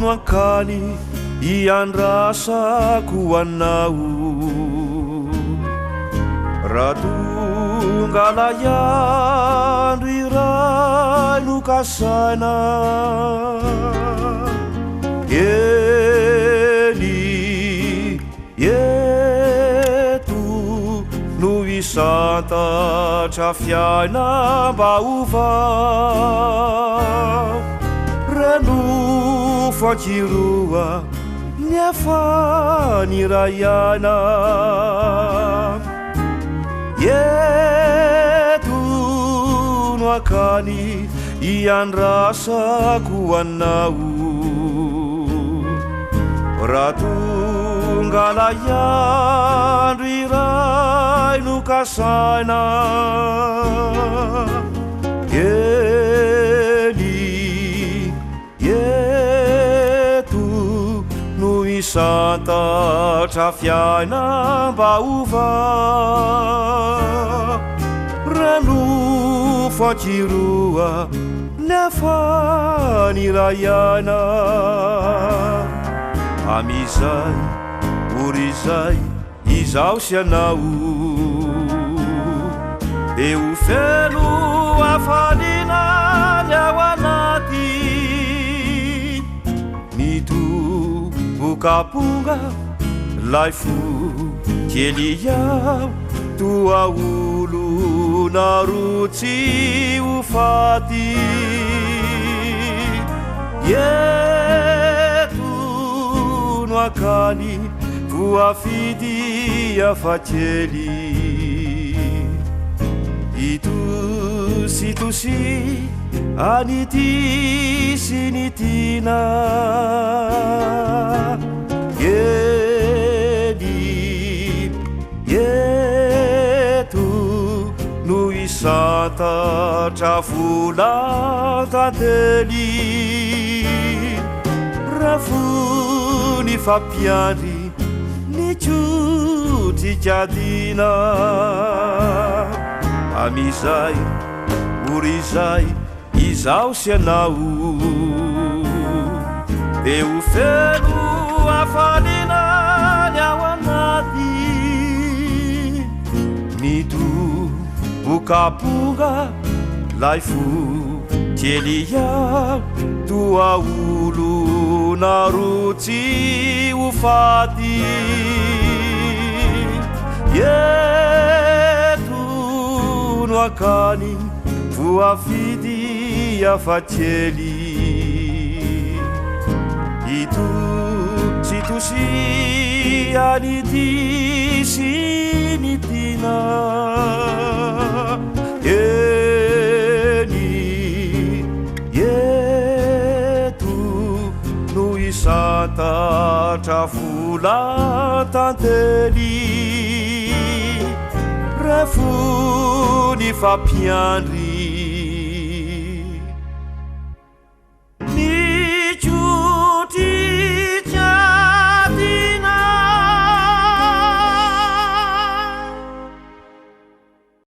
no ankany iandrasako anao raha tonga layandro iray no kasaina eny eto no isantatra fiaina mba ovao reno fankiroa nefa niraiana eto no ankany iandrasako anao raha tonga layandro iray no kasaina eny eto no isantatra fiaina mba ovao reno fankiroa nefa niraiana amizay orizay izao sy anao de ho feno afalinany ao anaty mitobokaponga lay fo kely ao toa olo narotsy ho faty no ankany voafidy afakely itositosy anity sy nitina eny eto no isantatra vola tantely rafony fampiandry ny tsotrikadina amizay orizay izao sy anao de ho feno afalinany ao anaty mitobokaponga lay fo kely ao toa olo narotsy ho faty eto no ankany voafidy afakely itositosy anity sy nitina eny eto no isantatra vola tantely refony fampiandry